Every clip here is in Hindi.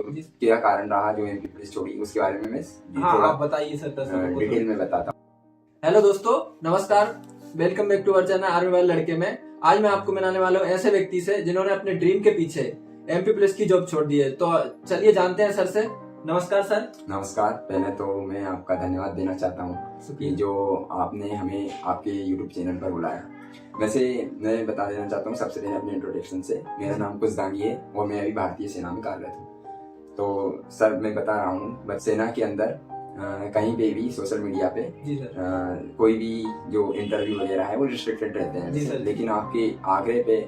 क्या कारण रहा जो एमपी पुलिस छोड़ी, उसके बारे में मैं थोड़ा आप बताइए सर, डिटेल में बताता हूँ। हेलो दोस्तों, नमस्कार। Welcome back to our channel army वाले लड़के में। आज मैं आपको मिलाने वाला हूँ ऐसे व्यक्ति से जिन्होंने अपने ड्रीम के पीछे एमपी पुलिस की जॉब छोड़ दी है। तो चलिए जानते हैं सर से। नमस्कार सर। नमस्कार। पहले तो मैं आपका धन्यवाद देना चाहता हूँ कि जो आपने हमें आपके यूट्यूब चैनल पर बुलाया। वैसे मैं बता देना चाहता हूँ सबसे पहले अपने इंट्रोडक्शन से, मेरा नाम कुछ दांगी है और मैं अभी भारतीय सेना में कार्यरत हूँ। तो सर मैं बता रहा हूँ, सेना के अंदर कहीं पे भी सोशल मीडिया पे कोई भी जो इंटरव्यू वगैरह है वो रिस्ट्रिक्टेड रहते हैं, लेकिन आपके आग्रह पे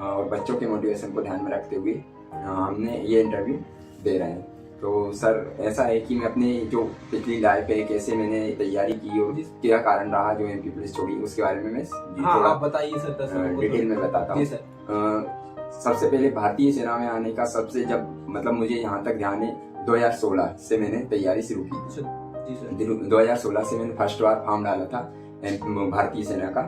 और बच्चों के मोटिवेशन को ध्यान में रखते हुए हमने ये इंटरव्यू दे रहे हैं। तो सर ऐसा है कि मैं अपने जो पिछली लाइफ है कैसे मैंने तैयारी की और क्या कारण रहा जो एमपी पुलिस छोड़ी, उसके बारे में मैं थोड़ा बताइए सर, डिटेल में बताता हूँ। सबसे पहले भारतीय सेना में आने का सबसे जब मतलब मुझे यहाँ तक ध्यान है 2016 से मैंने तैयारी शुरू की। 2016 से मैंने फर्स्ट बार फॉर्म डाला था भारतीय सेना का,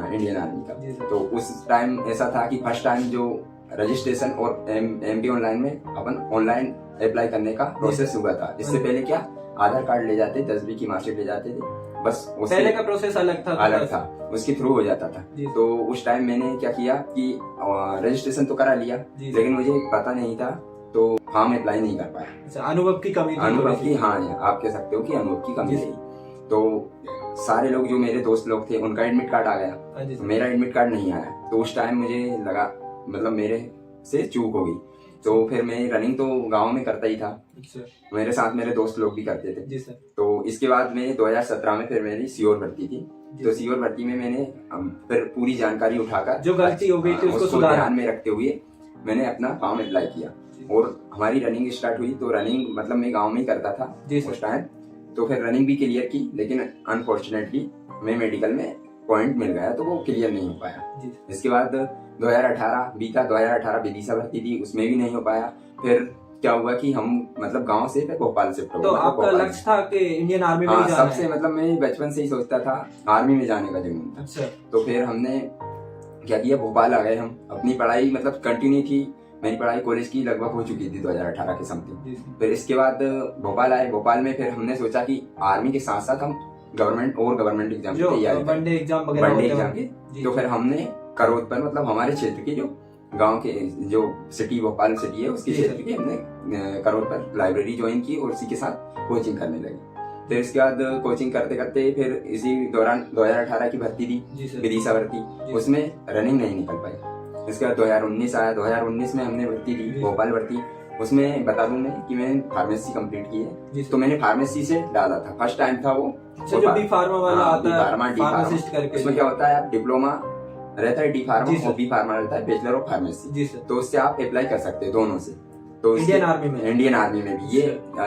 इंडियन आर्मी का। तो उस टाइम ऐसा था कि फर्स्ट टाइम जो रजिस्ट्रेशन और एमडी ऑनलाइन में अपन ऑनलाइन अप्लाई करने का प्रोसेस हुआ था। इससे पहले क्या आधार कार्ड ले जाते, 10वीं की मार्कशीट ले जाते थे, बस पहले का प्रोसेस अलग था, उसके थ्रू हो जाता था। तो उस टाइम मैंने क्या किया कि रजिस्ट्रेशन तो करा लिया, लेकिन मुझे पता नहीं था तो फॉर्म अप्लाई नहीं कर पाया। अनुभव की कमी, अनुभव की, हाँ आप कह सकते हो कि अनुभव की कमी रही। तो सारे लोग जो मेरे दोस्त लोग थे उनका एडमिट कार्ड आ गया, मेरा एडमिट कार्ड नहीं आया। तो उस टाइम मुझे लगा मतलब मेरे से चूक हो गई। तो फिर मैं रनिंग तो गांव में करता ही था, मेरे साथ मेरे दोस्त लोग भी करते थे। तो इसके बाद में 2017 में फिर मेरी सीओर भर्ती थी। तो सीओर भर्ती में मैंने फिर पूरी जानकारी उठाकर जो गलती हो गई थी उसको ध्यान में रखते हुए मैंने अपना फॉर्म अप्लाई किया और हमारी रनिंग स्टार्ट हुई। तो रनिंग मतलब मैं गाँव में ही करता था उस टाइम। तो फिर रनिंग भी क्लियर की, लेकिन अनफॉर्चुनेटली मैं मेडिकल में पॉइंट मिल गया तो वो क्लियर नहीं हो पाया। इसके बाद 2018 बीता, 2018 विदिशा भर्ती थी, उसमें भी नहीं हो पाया। फिर क्या हुआ कि हम मतलब गांव से फिर भोपाल शिफ्ट हो गए। तो आपका लक्ष्य था कि इंडियन आर्मी में जाना है? सबसे मतलब मैं बचपन से ही सोचता था आर्मी में जाने का जुनून था। तो फिर हमने क्या किया, भोपाल आ गए हम। अपनी पढ़ाई मतलब कंटिन्यू थी, मेरी पढ़ाई कॉलेज की लगभग हो चुकी थी 2018 के समथिंग। फिर इसके बाद भोपाल आए। भोपाल में फिर हमने सोचा कि आर्मी के साथ साथ हम गवर्नमेंट एग्जाम की तैयारी, वनडे एग्जाम की। तो फिर हमने करोद पर मतलब हमारे क्षेत्र के जो गांव के जो सिटी भोपाल सिटी है उसके क्षेत्र की हमने करोद पर लाइब्रेरी ज्वाइन की और उसी के साथ कोचिंग करने लगे। फिर इसके बाद कोचिंग करते करते फिर इसी दौरान 2018 की भर्ती थी विदिशा भर्ती, उसमें रनिंग नहीं निकल पाई। इसके बाद 2019 आया। 2019 में हमने भर्ती दी भोपाल भर्ती। उसमें बता दूं मैं कि मैंने फार्मेसी कंप्लीट की है। तो मैंने फार्मेसी से डाला था, फर्स्ट टाइम था वो। जो डी फार्मा वाला आता है, फार्मासिस्ट करके, उसमें क्या होता है आप डिप्लोमा रहता है डी फार्मा और बी फार्मा रहता है बैचलर ऑफ फार्मेसी। तो उससे आप अप्लाई कर सकते हैं दोनों से। तो इंडियन आर्मी में भी ये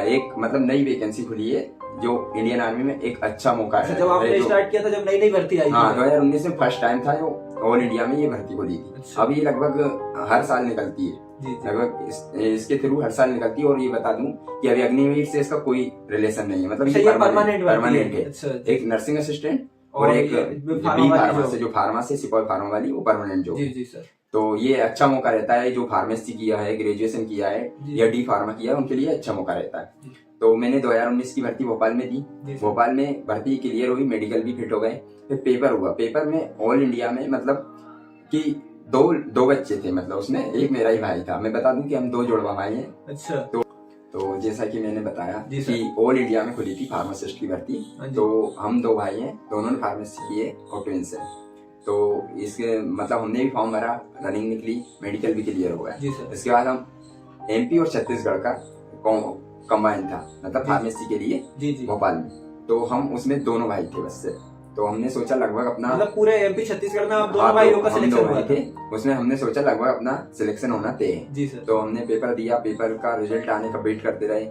एक मतलब नई वैकेंसी खुली है जो इंडियन आर्मी में एक अच्छा मौका है। जब आपने स्टार्ट किया था, जब नई भर्ती आई, 2019 में फर्स्ट टाइम था जो ऑल इंडिया में ये भर्ती खुली थी। अब ये लगभग हर साल निकलती है, लगभग इसके थ्रू हर साल निकलती है। और ये बता दूं कि अभी अग्निवीर से इसका कोई रिलेशन नहीं है, मतलब ये परमानेंट है। एक नर्सिंग असिस्टेंट और एक बी फार्मा से जो फार्मा से सिपाही फार्मा वाली वो परमानेंट जॉब। तो ये अच्छा मौका रहता है जो फार्मेसी किया है, ग्रेजुएशन किया है या डी फार्मा किया है, उनके लिए अच्छा मौका रहता है। तो मैंने 2019 की भर्ती भोपाल में दी। भोपाल में भर्ती क्लियर हुई, मेडिकल भी फिट हो गए। फिर पेपर हुआ। पेपर में ऑल इंडिया में मतलब कि दो बच्चे थे, मतलब उसमें एक मेरा ही भाई था। मैं बता दूं कि हम 2 जुड़वा भाई हैं। अच्छा। तो जैसा कि मैंने बताया कि ऑल इंडिया में खुली थी फार्मासिस्ट की भर्ती। तो हम 2 भाई हैं, दोनों ने फार्मेसी की है और ट्विंस है। तो इसके मतलब हमने भी फॉर्म भरा, रनिंग निकली, मेडिकल भी क्लियर हुआ है। इसके बाद हम एमपी और छत्तीसगढ़ का कंबाइन था, मतलब फार्मेसी के लिए भोपाल में। तो हम उसमें दोनों भाई थे बस से। तो हमने सोचा लगभग अपना मतलब पूरे एमपी छत्तीसगढ़ में आप दोनों भाइयों का सिलेक्शन हुआ थे। उसमें हमने सोचा लगभग अपना सिलेक्शन होना तय है। तो हमने पेपर दिया, पेपर का रिजल्ट आने का वेट करते रहे।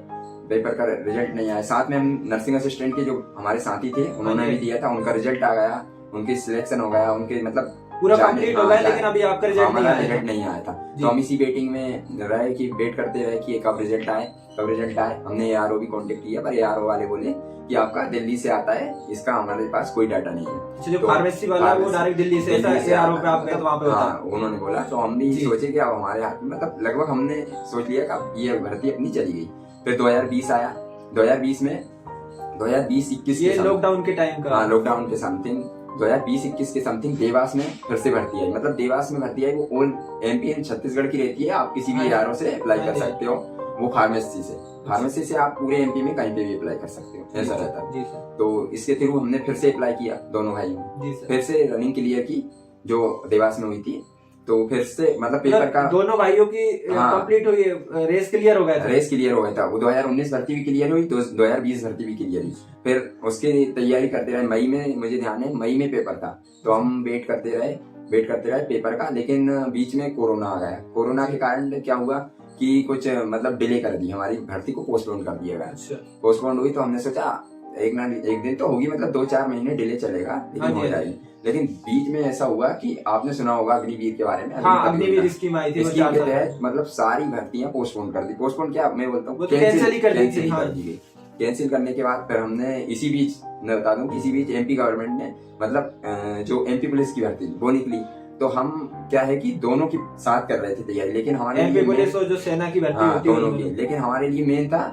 पेपर का रिजल्ट नहीं आया। साथ में हम नर्सिंग असिस्टेंट के जो हमारे साथी थे उन्होंने भी दिया था, उनका रिजल्ट आ गया, उनकी सिलेक्शन हो गया, उनके मतलब पूरा कंप्लीट हो गया, लेकिन अभी आपका रिजल्ट नहीं आया, रिजल्ट नहीं आया था। तो हम इसी वेटिंग में रहे कि वेट करते रहे कि कब रिजल्ट आए कब रिजल्ट आए। हमने ARO भी कांटेक्ट किया, पर ARO वाले बोले कि आपका दिल्ली से आता है, इसका हमारे पास कोई डाटा नहीं है। जो फार्मेसी वाला वो डायरेक्ट दिल्ली से ARO पे आप गए तो वहाँ पे हाँ, उन्होंने बोला। तो हम भी सोचे कि अब हमारे हाथ में, मतलब लगभग हमने सोच लिया कि ये भर्ती अपनी चली गई। फिर 2020 आया, 2020-21 ये लॉकडाउन के टाइम का, हाँ लॉकडाउन के समथिंग 2020-21 के समथिंग देवास में फिर से भर्ती आई। मतलब देवास में भर्ती आई, वो ऑल MP एंड छत्तीसगढ़ की रहती है। आप किसी भी ARO से अप्लाई कर सकते हो, वो फार्मेसी से आप पूरे MP में कहीं पे भी अप्लाई कर सकते हो, ऐसा रहता है। तो इसके थ्रू हमने फिर से अप्लाई किया, दोनों भाइयों ने फिर से रनिंग क्लियर की जो देवास में हुई थी। तो फिर से मतलब पेपर का दोनों भाइयों की कंप्लीट हुई, रेस क्लियर हो गया था। रेस क्लियर हो गया था। वो 2019 भर्ती भी क्लियर हुई, 2020 भर्ती भी क्लियर हुई। फिर उसकी तैयारी करते रहे। मई में, मुझे ध्यान है, मई में पेपर था। तो हम वेट करते रहे पेपर का। लेकिन बीच में कोरोना आ गया। कोरोना के कारण क्या हुआ कि कुछ मतलब डिले कर दी, हमारी भर्ती को पोस्टपोन कर दिया गया। पोस्टपोन हुई तो हमने सोचा एक दिन तो होगी, मतलब 2-4 महीने डिले चलेगा, लेकिन हो जाएगी। लेकिन बीच में ऐसा हुआ कि आपने सुना होगा अग्निवीर के बारे में। अग्निवीर स्कीम आई थी, स्कीम के तहत मतलब सारी भर्तियां पोस्टपोन कर दी। पोस्टपोन क्या, मैं बोलता हूँ कैंसिल ही कर दी थी। कैंसिल करने के बाद फिर हमने इसी बीच, मैं बता दूं, इसी बीच MP गवर्नमेंट ने मतलब जो MP पुलिस की भर्ती वो निकली। तो हम क्या है कि दोनों की साथ कर रहे थे तैयारी, लेकिन हमारे MP पुलिस और जो सेना की भर्ती होती है दोनों की। लेकिन हमारे लिए मेन था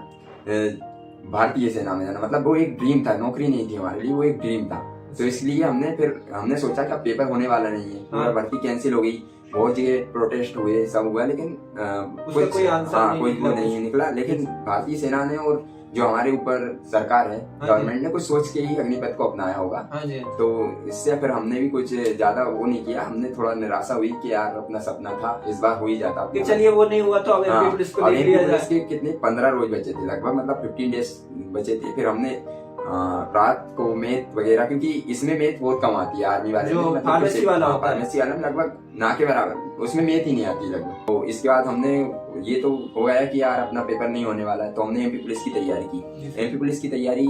भारतीय सेना में जाना। मतलब वो एक ड्रीम था, नौकरी नहीं थी हमारे लिए, वो एक ड्रीम था। तो इसलिए हमने सोचा कि पेपर होने वाला नहीं है, पूरा भर्ती कैंसिल हो गई। बहुत जगह प्रोटेस्ट हुए, सब हुआ, लेकिन कोई आंसर नहीं निकला। लेकिन भारतीय सेना ने और जो हमारे ऊपर सरकार है, गवर्नमेंट ने कुछ सोच के ही अग्निपथ को अपनाया होगा। तो इससे फिर हमने भी कुछ ज्यादा वो नहीं किया। हमने थोड़ा निराशा हुई कि यार अपना सपना था, इस बार हो ही जाता। चलिए वो नहीं हुआ तो अब MP पुलिस को देख लिया जाए। के कितने 15 रोज बचे थे लगभग, मतलब 15 डेज बचे थे। फिर हमने रात को मैथ वगैरह, क्योंकि इसमें मैथ बहुत कम आती है आर्मी वाले में, फार्मेसी वाला में लगभग ना के बराबर, उसमें मैथ ही नहीं आती लगभग। तो इसके बाद हमने ये तो हो गया कि यार अपना पेपर नहीं होने वाला है, तो हमने MP पुलिस की तैयारी की। MP पुलिस की तैयारी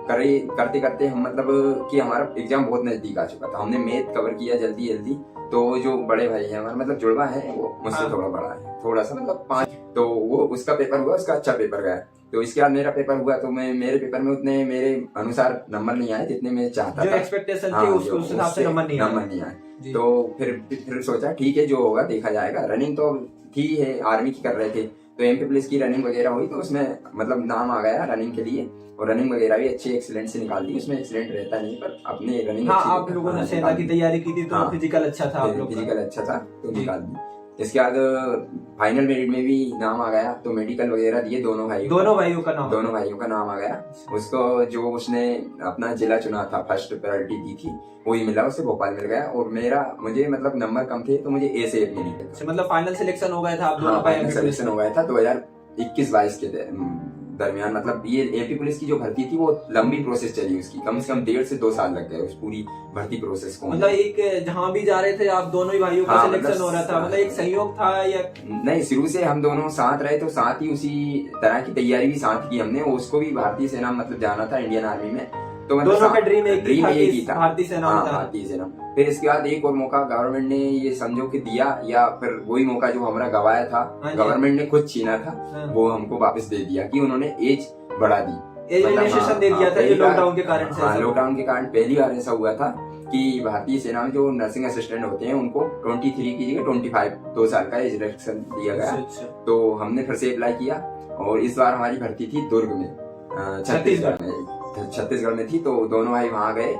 करते करते हम मतलब कि हमारा एग्जाम बहुत नजदीक आ चुका था। हमने मैथ कवर किया जल्दी। तो जो बड़े भाई है हमारे, मतलब जुड़वा है, वो मुझसे थोड़ा बड़ा है, थोड़ा सा मतलब 5, तो वो उसका पेपर हुआ, उसका अच्छा पेपर गया। तो इसके बाद मेरा पेपर हुआ, तो मेरे पेपर में उतने मेरे अनुसार नंबर नहीं आए जितने मैं चाहता था, एक्सपेक्टेशन थी उस हिसाब से नंबर नहीं आए। तो फिर सोचा ठीक है, जो होगा देखा जाएगा। रनिंग तो थी है, आर्मी की कर रहे थे। तो MP पुलिस की रनिंग वगैरह हुई, तो उसमें मतलब नाम आ गया रनिंग के लिए। और रनिंग वगैरह भी अच्छी एक्सीलेंट से निकाल दी। उसमें एक्सीलेंट रहता नहीं, पर अपने रनिंग आप लोगों ने सेना की तैयारी की थी, तो फिजिकल अच्छा था, फिजिकल अच्छा था, तो निकाल दी। इसके बाद फाइनल मेरिट में भी नाम आ गया, तो मेडिकल वगैरह दिए दोनों भाइयों का नाम आ गया। उसको जो उसने अपना जिला चुना था, फर्स्ट प्रायोरिटी दी थी, वही मिला, उसे भोपाल मिल गया। और मुझे मतलब नंबर कम थे, तो मुझे A से F नहीं थे। मतलब फाइनल सिलेक्शन हो गया था आप दोनों का? फाइनल सिलेक्शन हो गया था 2021-22 के दरमियान। मतलब ये MP पुलिस की जो भर्ती थी, वो लंबी प्रोसेस चली, उसकी कम से कम 1.5 से 2 साल लग गए उस पूरी भर्ती प्रोसेस को। मतलब एक जहाँ भी जा रहे थे आप दोनों ही भाइयों का सिलेक्शन हो रहा था, मतलब एक सहयोग था या नहीं? शुरू से हम दोनों साथ रहे, तो साथ ही उसी तरह की तैयारी भी साथ की हमने। उसको भी भारतीय सेना मतलब जाना था, इंडियन आर्मी में। तो मतलब दोनों का ड्रीम एक ही था, भारतीय सेना। फिर इसके बाद एक और मौका गवर्नमेंट ने ये समझो कि दिया, या फिर वही मौका जो हमारा गवाया था, गवर्नमेंट ने खुद छीना था, वो हमको वापस दे दिया कि उन्होंने एज बढ़ा दी, एज रिलैक्सेशन दे दिया था लॉकडाउन के कारण से। लॉकडाउन के कारण पहली बार ऐसा हुआ था कि भारतीय सेना में जो नर्सिंग असिस्टेंट होते हैं, उनको 23 की जगह 25 2 साल का एज रिलैक्सेशन दिया गया। तो हमने फिर से अप्लाई किया, और इस बार हमारी भर्ती थी दुर्ग में, छत्तीसगढ़ में थी। तो दोनों भाई वहां गए,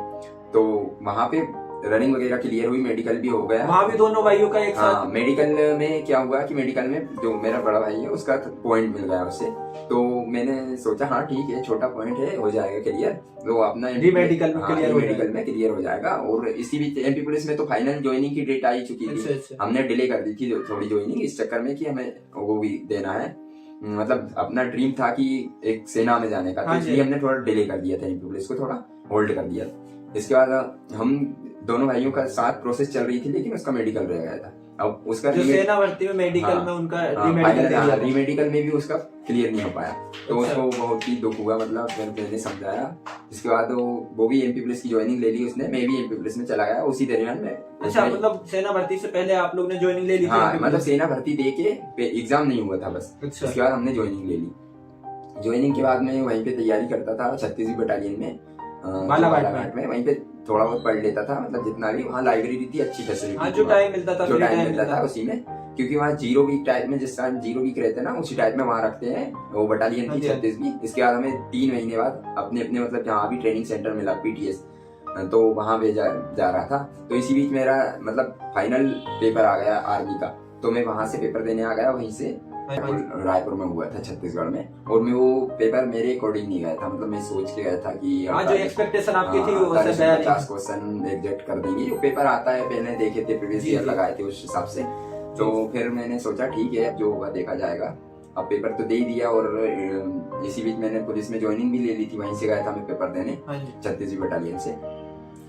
तो वहां पे रनिंग वगैरह क्लियर हुई, मेडिकल भी हो गया। वहाँ भी दोनों भाइयों का एक साथ। मेडिकल में क्या हुआ कि मेडिकल में जो मेरा बड़ा भाई है, उसका पॉइंट मिल गया उससे। तो मैंने सोचा हाँ ठीक है, छोटा पॉइंट है, हो जाएगा क्लियर। तो अपना मेडिकल में क्लियर हो जाएगा। और इसी बीच MP पुलिस में तो फाइनल ज्वाइनिंग की डेट आई चुकी थी। हमने डिले कर दी थी थोड़ी ज्वाइनिंग, इस चक्कर में कि हमें वो भी देना है। मतलब अपना ड्रीम था कि एक सेना में जाने का, तो इसलिए हमने थोड़ा डिले कर दिया था, MP पुलिस को थोड़ा होल्ड कर दिया। इसके बाद हम दोनों भाइयों का साथ प्रोसेस चल रही थी, लेकिन उसका मेडिकल रह गया था। अब उसका जो सेना भर्ती में मेडिकल में उनका रीमेडिकल में भी उसका क्लियर नहीं हो पाया, तो उसको बहुत ही दुख हुआ। मतलब फिर मैंने समझाया, इसके बाद वो भी एमपी पुलिस की ज्वाइनिंग ले ली उसने, मैं भी एमपी पुलिस में चला गया उसी दरमियान में। अच्छा, मतलब सेना भर्ती से पहले आप लोग ने ज्वाइनिंग ले ली? हाँ, मतलब सेना भर्ती दे के एग्जाम नहीं हुआ था बस। अच्छा। उसके बाद हमने ज्वाइनिंग ले ली। ज्वाइनिंग के बाद मैं वहीं पे तैयारी करता था 36वीं बटालियन में, बालाघाट में। वहीं पे थोड़ा बहुत पढ़ लेता था, मतलब जितना भी। वहाँ लाइब्रेरी थी, अच्छी फैसिलिटी, जो टाइम मिलता था उसी में, क्योंकि वहाँ 0 वीक टाइप में, जिस टाइम 0 वीक रहते हैं ना, उसी टाइप में वहाँ रखते हैं। वो बटालियन थी 36वीं। इसके बाद हमें 3 महीने बाद अपने मतलब जहाँ भी ट्रेनिंग सेंटर मिला पीटीएस, तो वहाँ भेजा जा रहा था। तो इसी बीच मेरा मतलब फाइनल पेपर आ गया आर्मी का, तो मैं वहाँ से पेपर देने आ गया। वहीं से रायपुर में हुआ था, छत्तीसगढ़ में। और मैं वो पेपर मेरे अकॉर्डिंग नहीं गया था, मतलब मैं सोच के गया था कि जो एक्सपेक्टेशन आपकी थी वो 50 क्वेश्चन एग्जैक्ट कर देंगे। जो पेपर आता है पहले देखे थे, प्रीवियस ईयर लगाए थे उस हिसाब से। तो फिर मैंने सोचा ठीक है, अब जो होगा देखा जाएगा। अब पेपर तो दे ही दिया, और इसी बीच मैंने पुलिस में ज्वाइनिंग भी ले ली थी। वहीं से गया था मैं पेपर देने 36वीं बटालियन से।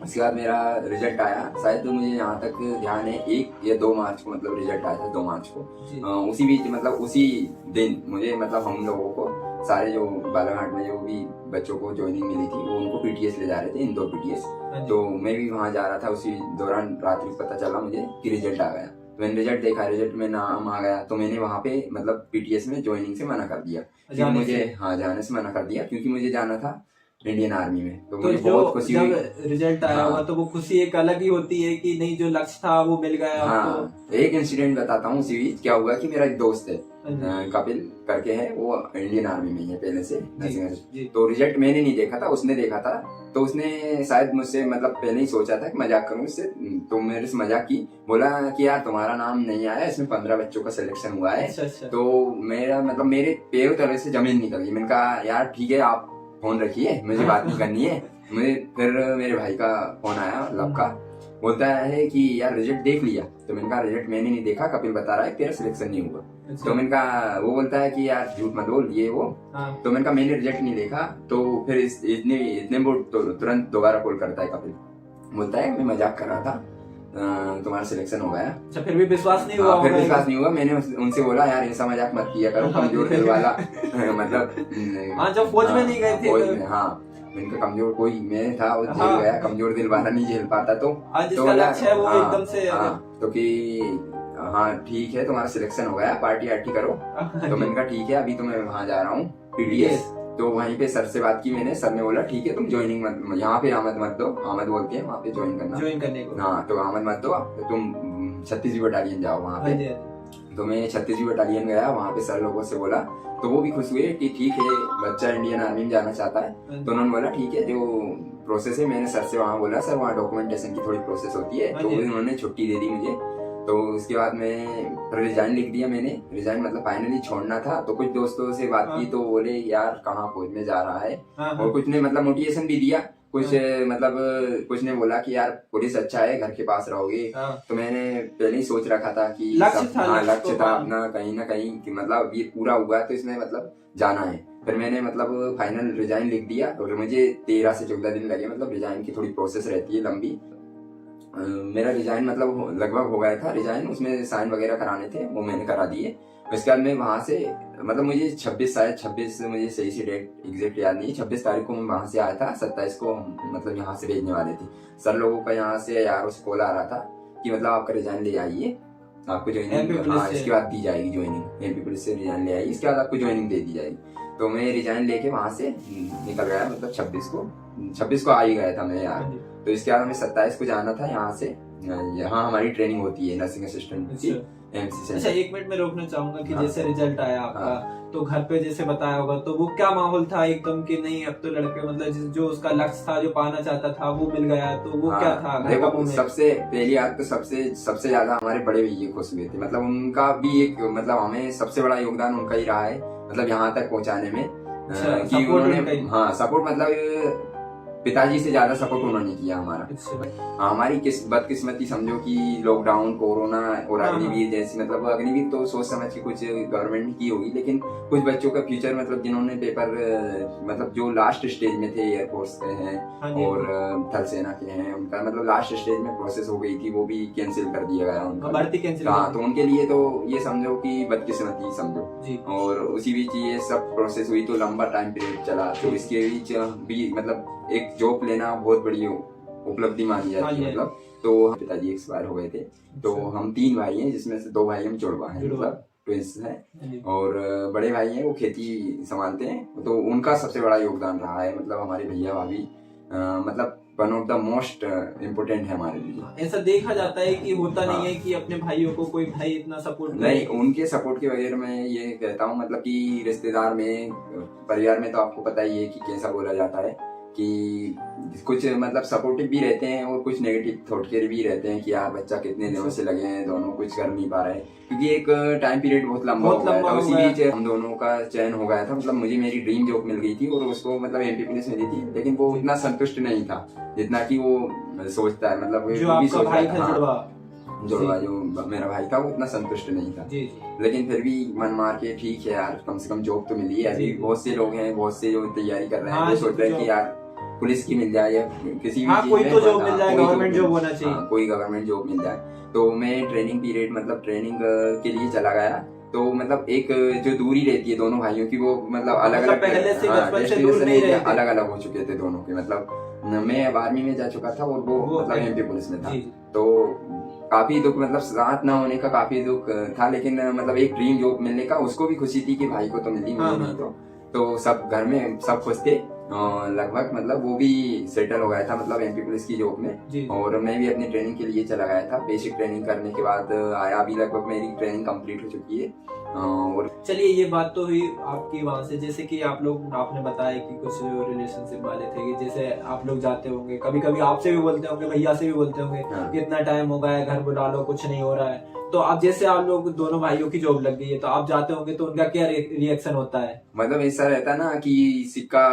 उसके बाद मेरा रिजल्ट आया, शायद मुझे यहाँ तक ध्यान है 1 या 2 मार्च को, मतलब रिजल्ट आया था 2 मार्च को। उसी बीच मतलब उसी दिन मुझे मतलब हम लोगों को सारे जो बालाघाट में जो भी बच्चों को ज्वाइनिंग मिली थी, वो उनको पीटीएस ले जा रहे थे, इंदौर पीटीएस। तो मैं भी वहाँ जा रहा था। उसी दौरान रात्रि को पता चला मुझे कि रिजल्ट आ गया। तो मैंने रिजल्ट देखा, रिजल्ट में नाम आ गया, तो मैंने वहाँ पे मतलब पीटीएस में ज्वाइनिंग से मना कर दिया। मुझे जाने से मना कर दिया, क्योंकि मुझे जाना था इंडियन आर्मी में। तो मुझे बहुत खुशी हुई। रिजल्ट आया हुआ तो वो खुशी एक अलग ही होती है कि नहीं, जो लक्ष्य था वो मिल गया। हाँ, एक इंसिडेंट बताता हूँ उसी बीच। क्या हुआ कि मेरा एक दोस्त है, कपिल करके है, वो इंडियन आर्मी में है पहले से। तो रिजल्ट मैंने नहीं देखा था, उसने देखा था। तो उसने शायद मुझसे मतलब पहले ही सोचा था कि मजाक करूं उससे, तो मेरे से मजाक की, बोला कि यार तुम्हारा नाम नहीं आया, इसमें 15 बच्चों का सिलेक्शन हुआ है। अच्छा। तो मेरा मतलब मेरे पैरों तले से जमीन निकल गई। मैंने कहा यार ठीक है, आप फोन रखिए, मुझे बात नहीं करनी है। फिर मेरे भाई का फोन आया, लब का, बोलता है कि यार रिजल्ट देख लिया। तो मैंने कहा रिजल्ट मैंने नहीं देखा, कपिल बता रहा है तेरा सिलेक्शन नहीं हुआ। तो मैंने कहा, वो बोलता है कि यार झूठ मत बोल, ये वो। तो मैंने कहा मैंने रिजल्ट नहीं देखा। तो फिर इतने वो तुरंत दोबारा कॉल करता है कपिल, बोलता है मैं मजाक कर रहा था, तुम्हारा सिलेक्शन हो गया। अच्छा, फिर भी विश्वास नहीं हुआ? फिर विश्वास नहीं हुआ। मैंने उनसे बोला यार ऐसा मजाक मत किया करो, कमजोर दिल वाला मतलब जब फौज में नहीं गए थे। हाँ, इनका कमजोर कोई मैं था, वो झेल गया, कमजोर दिल वाला नहीं झेल पाता। तो लक्ष्य है वो एकदम से तो कि हाँ ठीक है, तुम्हारा सिलेक्शन हो गया, पार्टी आर्टी करो। तो मैंने कहा ठीक है, अभी तो मैं वहाँ जा रहा हूँ पीडीएस। तो वहीं पे सर से बात की मैंने, सर ने बोला ठीक है तुम ज्वाइनिंग मत, यहाँ पे आमद मत दो, आमद बोलते हैं वहाँ पे ज्वाइन करने को। हाँ, तो आमद मत दो, तुम 36वीं बटालियन जाओ वहाँ पे। तो मैं 36वीं बटालियन गया, वहाँ पे सर लोगों से बोला, तो वो भी खुश हुए कि ठीक है बच्चा इंडियन आर्मी में जाना चाहता है। तो उन्होंने बोला ठीक है, जो प्रोसेस है, मैंने सर से वहाँ बोला सर वहाँ डॉक्यूमेंटेशन की थोड़ी प्रोसेस होती है, तो उन्होंने छुट्टी दे दी मुझे। तो उसके बाद मैं रिजाइन लिख दिया मैंने, रिजाइन मतलब फाइनली छोड़ना था। तो कुछ दोस्तों से बात की, तो बोले यार कहाँ फौज में जा रहा है, और कुछ ने मतलब मोटिवेशन भी दिया, कुछ मतलब कुछ ने बोला कि यार पुलिस अच्छा है, घर के पास रहोगे। तो मैंने पहले ही सोच रखा था कि लक्ष्य था अपना कहीं ना कहीं कि मतलब ये पूरा हुआ तो इसमें मतलब जाना है। फिर मैंने मतलब फाइनल रिजाइन लिख दिया, और मुझे 13 से 14 दिन लगे, मतलब रिजाइन की थोड़ी प्रोसेस रहती है लंबी। मेरा रिजाइन मतलब लगभग हो गया था रिजाइन, उसमें साइन वगैरह कराने थे, वो मैंने करा दिए। उसके बाद मैं वहां से मतलब मुझे 26 मुझे सही से डेट एग्जैक्ट याद नहीं, 26 तारीख को मैं वहां से आया था, 27 को मतलब यहाँ से भेजने वाले थे। सर लोगों का यहाँ से यार उस कॉल आ रहा था कि मतलब आपका रिजाइन ले आइए, आपको ज्वाइनिंग, हाँ इसके बाद दी जाएगी ज्वाइनिंग, एमपी पुलिस से रिजाइन ले आइए, इसके बाद आपको ज्वाइनिंग दे दी जाएगी। तो मैं रिजाइन लेके वहां से निकल गया, मतलब 26 को आ ही गया था मैं यार। तो इसके बाद हमें 27 को जाना था यहाँ से, यहाँ हमारी ट्रेनिंग होती है नर्सिंग असिस्टेंट की, एमसी से। अच्छा, 1 मिनट में रोकना चाहूंगा कि जैसे रिजल्ट आया आपका, तो घर पे जैसे बताया होगा, तो वो क्या माहौल था एकदम कि नहीं अब तो लड़के मतलब जो उसका लक्ष्य था, जो पाना चाहता था वो मिल गया, तो वो क्या था? देखो, सबसे पहली बात तो सबसे ज्यादा हमारे बड़े भैया खुश हुए थे, मतलब उनका भी एक मतलब हमें सबसे बड़ा योगदान उनका ही रहा है, मतलब यहाँ तक पहुँचाने में। कि उन्होंने सपोर्ट मतलब पिताजी से ज्यादा सपोर्ट उन्होंने किया हमारा। हमारी बदकिस्मती समझो कि लॉकडाउन, कोरोना और अग्निवीर जैसी, मतलब अग्निवीर तो सोच समझ के कुछ गवर्नमेंट ने की होगी, लेकिन कुछ बच्चों का फ्यूचर, मतलब जिन्होंने पेपर, मतलब जो लास्ट स्टेज में थे, एयरफोर्स के हैं और थल सेना के हैं, उनका मतलब लास्ट स्टेज में प्रोसेस हो गई थी, वो भी कैंसिल कर दिया गया उनका भर्ती कैंसिल। हाँ, तो उनके लिए तो ये समझो कि बदकिस्मती समझो। और उसी बीच ये सब प्रोसेस हुई तो लंबा टाइम पीरियड चला, तो इसके बीच भी मतलब एक जॉब लेना बहुत बड़ी उपलब्धि मानी जाती है। मतलब तो पिताजी एक्सपायर हो गए थे, तो हम 3 भाई हैं, जिसमें से 2 भाई हम जुड़वा हैं, मतलब ट्विंस हैं, और बड़े भाई हैं वो खेती संभालते हैं, तो उनका सबसे बड़ा योगदान रहा है। मतलब हमारे भैया भाभी मतलब one of the most important है हमारे लिए। ऐसा देखा जाता है कि होता नहीं है कि अपने भाइयों को कोई भाई इतना सपोर्ट नहीं, उनके सपोर्ट के बगैर मैं ये कहता हूँ, मतलब कि रिश्तेदार में, परिवार में तो आपको पता ही है कि कैसा बोला जाता है कि कुछ मतलब सपोर्टिव भी रहते हैं और कुछ नेगेटिव थॉट के भी रहते हैं कि यार बच्चा कितने दिनों से लगे हैं, दोनों कुछ कर नहीं पा रहे हैं, क्योंकि एक टाइम पीरियड बहुत लंबा हो गया था। उसी बीच हम दोनों का चयन हो गया था, मतलब मुझे मेरी ड्रीम जॉब मिल गई थी और उसको मतलब एमपी पुलिस मिली थी, लेकिन वो उतना संतुष्ट नहीं था जितना कि वो सोचता है। मतलब जुड़वा जो मेरा भाई था वो इतना संतुष्ट नहीं था, लेकिन फिर भी मन मार के ठीक है यार, कम से कम जॉब तो मिली है। अभी बहुत से लोग हैं, बहुत से जो तैयारी कर रहे हैं, वो सोच रहे हैं कि यार पुलिस की मिल जाए या किसी भी कोई तो जॉब मिल जाए, गवर्नमेंट जॉब होना चाहिए, कोई गवर्नमेंट जॉब मिल जाए। तो मैं ट्रेनिंग पीरियड, मतलब ट्रेनिंग के लिए चला गया, तो मतलब एक जो दूरी रहती है दोनों भाइयों की, वो मतलब अलग अलग अलग अलग हो चुके थे दोनों के। मतलब मैं 12वीं में जा चुका था और वो मतलब एमपी पुलिस में था, तो काफी दुख, मतलब साथ ना होने का काफी दुख था, लेकिन मतलब एक ड्रीम जॉब मिलने का उसको भी खुशी थी कि भाई को तो मिली, मुझे नहीं। तो सब घर में सब खुश थे लगभग, मतलब वो भी सेटल हो गया था मतलब एमपी पुलिस की जॉब में, और मैं भी अपनी ट्रेनिंग के लिए चला गया था। बेसिक ट्रेनिंग करने के बाद आया, अभी लगभग मेरी ट्रेनिंग कंप्लीट हो चुकी है। और चलिए, ये बात तो हुई आपकी वहाँ से, जैसे कि आपने बताया कि कुछ रिलेशनशिप वाले थे, कि जैसे आप लोग जाते होंगे, कभी कभी आपसे भी बोलते होंगे, भैया से भी बोलते होंगे इतना टाइम हो गया है, घर बुला लो, कुछ नहीं हो रहा है। तो अब जैसे आप लोग दोनों भाइयों की जॉब लग गई है, तो आप जाते होंगे तो उनका क्या रिएक्शन होता है? मतलब ऐसा रहता है ना कि सिक्का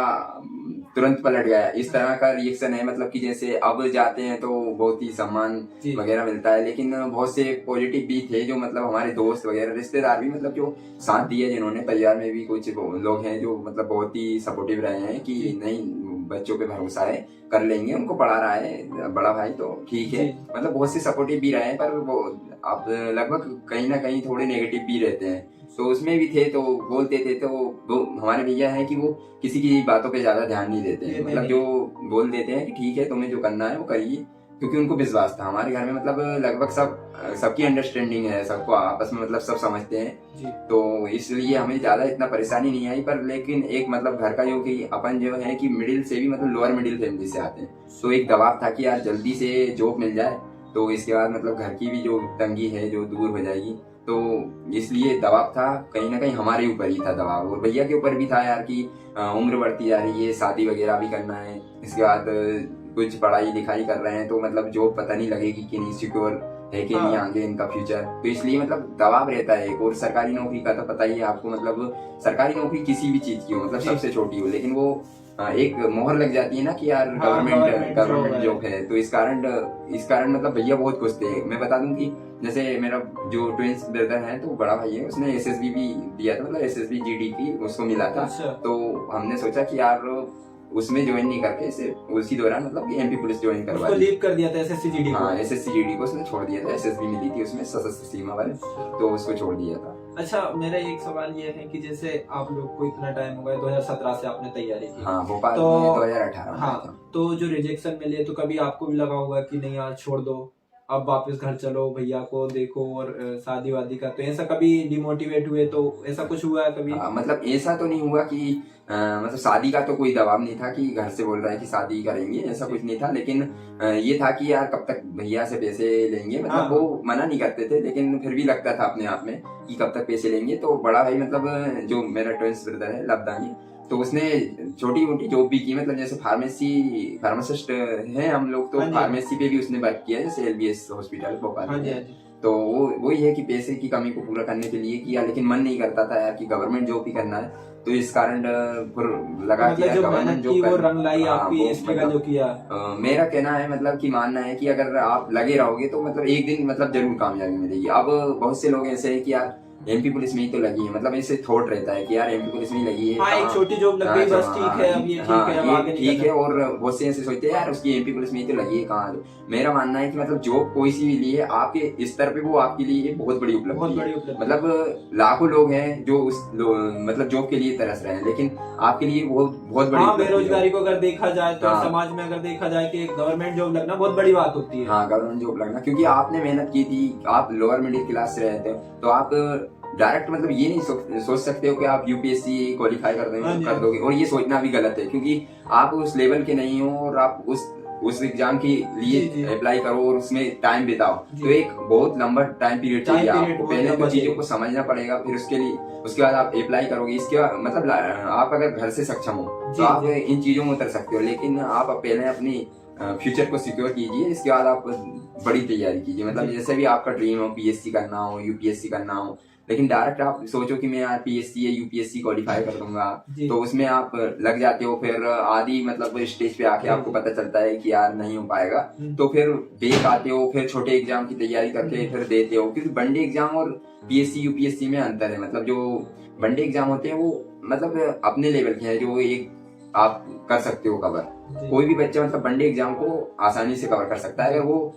तुरंत पलट गया, इस तरह का रिएक्शन है। मतलब कि जैसे अब जाते हैं तो बहुत ही सम्मान वगैरह मिलता है, लेकिन बहुत से पॉजिटिव भी थे जो मतलब हमारे दोस्त वगैरह, रिश्तेदार भी, मतलब जो साथ दिए, जिन्होंने, परिवार में भी कुछ लोग हैं जो मतलब बहुत ही सपोर्टिव रहे हैं कि नहीं, बच्चों पे भरोसा है, कर लेंगे, उनको पढ़ा रहा है बड़ा भाई तो ठीक है। मतलब बहुत से सपोर्टिव भी रहे हैं, पर वो अब लगभग कहीं ना कहीं थोड़े नेगेटिव भी रहते हैं, तो उसमें भी थे, तो बोलते थे। तो वो हमारे भैया हैं कि वो किसी की बातों पे ज्यादा ध्यान नहीं देते हैं, मतलब जो बोल देते हैं कि ठीक है, तुम्हें जो करना है वो करिए, क्योंकि उनको विश्वास था। हमारे घर में मतलब लगभग सबकी अंडरस्टैंडिंग है, सबको आपस में मतलब सब समझते हैं, तो इसलिए हमें ज्यादा इतना परेशानी नहीं आई। पर लेकिन एक मतलब घर का जो कि अपन जो है कि मिडिल से भी, मतलब लोअर मिडिल फैमिली से आते हैं, तो एक दबाव था कि यार जल्दी से जॉब मिल जाए, तो इसके बाद मतलब घर की भी जो तंगी है जो दूर हो जाएगी, तो इसलिए दबाव था कहीं ना कहीं हमारे ऊपर ही था दबाव, और भैया के ऊपर भी था यार कि उम्र बढ़ती जा रही है, शादी वगैरह भी करना है, इसके बाद कुछ पढ़ाई लिखाई कर रहे हैं, तो मतलब जॉब पता नहीं लगेगी कि नहीं, सिक्योर है कि नहीं आगे इनका फ्यूचर, तो इसलिए मतलब दबाव रहता है। और सरकारी नौकरी का तो पता ही है आपको, मतलब सरकारी नौकरी किसी भी चीज की हो, मतलब सबसे छोटी हो, लेकिन वो एक मोहर लग जाती है ना कि यार गवर्नमेंट जॉब है, तो इस कारण मतलब भैया बहुत खुश थे। मैं बता दूं कि जैसे मेरा जो ट्विंस ब्रदर है, तो बड़ा भाई है, उसने एसएसबी भी दिया था, मतलब एसएसबी जीडीपी उसको मिला था, तो हमने सोचा कि यार उसमें ज्वाइन नहीं करके इसे उसी दौरान मतलब एमपी पुलिस ज्वाइन करवा दी, लीव कर दिया था एसएससी जीडी को। हाँ, एसएससी जीडी को उसने छोड़ दिया था, एसएसबी मिली थी उसमें सशस्त्र सीमा वाले, तो उसको छोड़ दिया था। अच्छा, मेरा एक सवाल ये है कि जैसे आप लोग को इतना टाइम हो गया, 2017 से आपने तैयारी की, हाँ, भोपाल में 2018 हाँ, तो जो रिजेक्शन मिले, तो कभी आपको भी लगा होगा कि नहीं यार छोड़ दो, अब वापस घर चलो, भैया को देखो और शादी वादी का, तो ऐसा कभी डिमोटिवेट हुए, तो ऐसा कुछ हुआ है कभी? मतलब ऐसा तो नहीं हुआ कि मतलब शादी का तो कोई दबाव नहीं था कि घर से बोल रहा है कि शादी करेंगे, ऐसा कुछ नहीं था, लेकिन ये था कि यार कब तक भैया से पैसे लेंगे, मतलब वो मना नहीं करते थे, लेकिन फिर भी लगता था अपने आप में कि कब तक पैसे लेंगे। तो बड़ा भाई मतलब जो मेरा ट्विंस ब्रदर है लबदानी, तो उसने छोटी मोटी जॉब भी की, मतलब जैसे फार्मासिस्ट है हम लोग, तो फार्मेसी पे भी उसने वर्क किया, जैसे एलबीएस हॉस्पिटल भोपाल में, तो वो वही है कि पैसे की कमी को पूरा करने के लिए किया, लेकिन मन नहीं करता था यार कि गवर्नमेंट जॉब ही करना है। तो इस कारण फिर लगा कि यार गवर्नमेंट जॉब वो रंग लाई आपकी स्ट्रगल जो किया। मेरा कहना है मतलब कि मानना है कि अगर आप लगे रहोगे तो मतलब एक दिन मतलब जरूर कामयाबी मिलेगी। अब बहुत से लोग ऐसे हैं कि यार एमपी पुलिस में ही तो लगी है, मतलब ऐसे थॉट रहता है कि यार एमपी पुलिस में ही लगी है, हाँ, एक छोटी जॉब लग गई बस, ठीक है, अब ये ठीक है, अब आगे ठीक है। और बहुत से ऐसे सोचते हैं यार उसकी एमपी पुलिस में ही तो लगी है, कहाँ। मेरा मानना है कि मतलब जॉब कोई सी भी लिए आपके स्तर पे वो आपके लिए बहुत बड़ी उपलब्धि है। मतलब लाखों लोग हैं जो उस मतलब जॉब के लिए तरस रहे हैं, लेकिन आपके लिए बहुत बड़ी बेरोजगारी को अगर देखा जाए तो समाज में अगर देखा जाए कि गवर्नमेंट जॉब लगना बहुत बड़ी बात होती है। हाँ, गवर्नमेंट जॉब लगना, क्योंकि आपने मेहनत की थी, आप लोअर मिडिल क्लास से रहते हो, तो आप डायरेक्ट मतलब ये नहीं सोच सकते हो कि आप यूपीएससी क्वालिफाई कर दोगे। और ये सोचना भी गलत है, क्योंकि आप उस लेवल के नहीं हो और आप उस एग्जाम के लिए अप्लाई करो और उसमें टाइम बिताओ, तो एक बहुत लंबा टाइम पीरियड चाहिए आपको। पहले तो चीजों को समझना पड़ेगा, फिर उसके बाद आप अप्लाई करोगे। इसके बाद मतलब आप अगर घर से सक्षम हो तो आप इन चीजों में उतर सकते हो, लेकिन आप पहले अपनी फ्यूचर को सिक्योर कीजिए, इसके बाद आप बड़ी तैयारी कीजिए। मतलब जैसे भी आपका ड्रीम हो, पीएससी करना हो, यूपीएससी करना हो, लेकिन डायरेक्ट आप सोचो कि मैं यार पीएससी या यूपीएससी क्वालिफाई कर दूंगा, तो उसमें आप लग जाते हो। फिर आधी मतलब स्टेज पे आके आपको पता चलता है कि यार नहीं हो पाएगा, तो फिर बेक आते हो, फिर छोटे एग्जाम की तैयारी करके फिर देते हो। क्योंकि वनडे एग्जाम और पीएससी यूपीएससी में अंतर है। मतलब जो वनडे एग्जाम होते हैं वो मतलब अपने लेवल के हैं, जो एक आप कर सकते हो कवर। कोई भी बच्चा मतलब वनडे एग्जाम को आसानी से कवर कर सकता है, अगर वो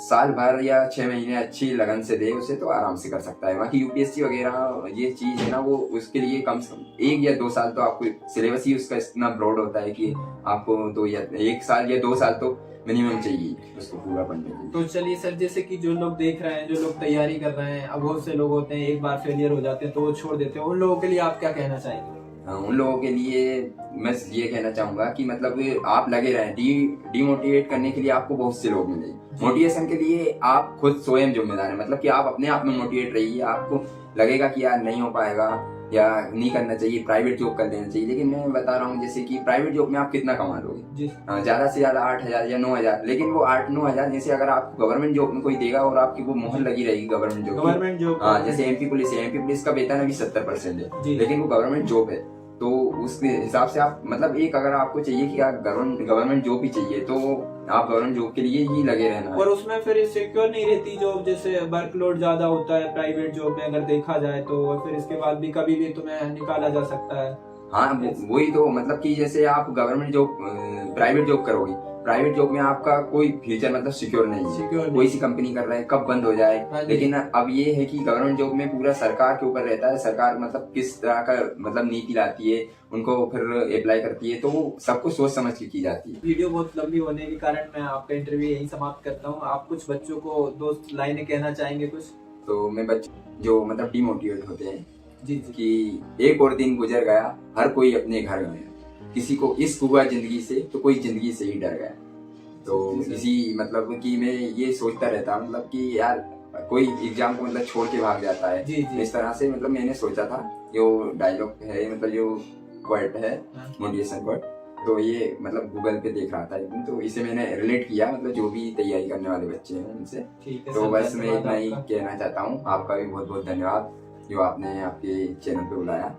साल भर या 6 महीने अच्छी लगन से दे उसे, तो आराम से कर सकता है। बाकी यूपीएससी वगैरह ये चीज है ना, वो उसके लिए कम से कम 1 या 2 साल तो आपको सिलेबस ही उसका इतना ब्रॉड होता है कि आपको 2 या 1 साल या 2 साल तो मिनिमम चाहिए उसको पूरा पढ़ने के लिए। तो चलिए सर, जैसे कि जो लोग देख रहे हैं, जो लोग तैयारी कर रहे हैं, अब बहुत से लोग होते हैं एक बार फेलियर हो जाते हैं तो वो छोड़ देते हैं, उन लोगों के लिए आप क्या कहना चाहेंगे? उन लोगों के लिए मैं ये कहना चाहूंगा कि मतलब आप लगे रहें। डीमोटिवेट करने के लिए आपको बहुत से लोग मिलेंगे, मोटिवेशन के लिए आप खुद स्वयं जिम्मेदार है। मतलब कि आप अपने आप में मोटिवेट रहिए। आपको लगेगा कि यार नहीं हो पाएगा या नहीं करना चाहिए, प्राइवेट जॉब कर लेना चाहिए, लेकिन मैं बता रहा हूँ जैसे कि प्राइवेट जॉब में आप कितना कमा लोगे, ज्यादा से ज्यादा 8,000 या 9,000, लेकिन वो 8-9,000 जैसे अगर आपको गवर्नमेंट जॉब में कोई देगा और आपकी वो मोहर लगी रहेगी गवर्नमेंट जॉब। हाँ, जैसे एमपी पुलिस का वेतन अभी 70% है, लेकिन वो गवर्नमेंट जॉब है, तो उसके हिसाब से आप मतलब एक अगर आपको चाहिए कि आप गवर्नमेंट जॉब ही चाहिए, तो आप गवर्नमेंट जॉब के लिए ही लगे रहना। और उसमें फिर सिक्योर नहीं रहती जॉब, जैसे वर्कलोड ज्यादा होता है प्राइवेट जॉब में अगर देखा जाए तो, और फिर इसके बाद भी कभी भी तुम्हें निकाला जा सकता है। हाँ, वही तो मतलब कि जैसे आप गवर्नमेंट जॉब प्राइवेट जॉब करोगे, प्राइवेट जॉब में आपका कोई फ्यूचर मतलब सिक्योर नहीं है, कोई सी कंपनी कर रहा है कब बंद हो जाए। लेकिन अब ये है कि गवर्नमेंट जॉब में पूरा सरकार के ऊपर रहता है, सरकार मतलब किस तरह का मतलब नीति लाती है, उनको फिर अप्लाई करती है, तो वो सबको सोच समझ के की जाती है। वीडियो बहुत लंबी होने के कारण मैं आपका इंटरव्यू यही समाप्त करता हूँ। आप कुछ बच्चों को 2 लाइनें कहना चाहेंगे कुछ? तो मैं बच्चे जो मतलब डिमोटिवेट होते हैं कि एक और दिन गुजर गया, हर कोई अपने घर गया, किसी को इश्क हुआ जिंदगी से तो कोई जिंदगी से ही डर गया। तो इसी मतलब कि मैं ये सोचता रहता मतलब कि यार कोई एग्जाम को मतलब छोड़ के भाग जाता है, इस तरह से मतलब मैंने सोचा था। जो डायलॉग है मतलब जो वर्ड है मोटिवेशन वर्ड, तो ये मतलब गूगल पे देख रहा था एक दिन, तो इसे मैंने रिलेट किया मतलब जो भी तैयारी करने वाले बच्चे हैं उनसे। तो बस मैं इतना ही कहना चाहता हूँ। आपका भी बहुत बहुत धन्यवाद जो आपने आपके चैनल पे बुलाया।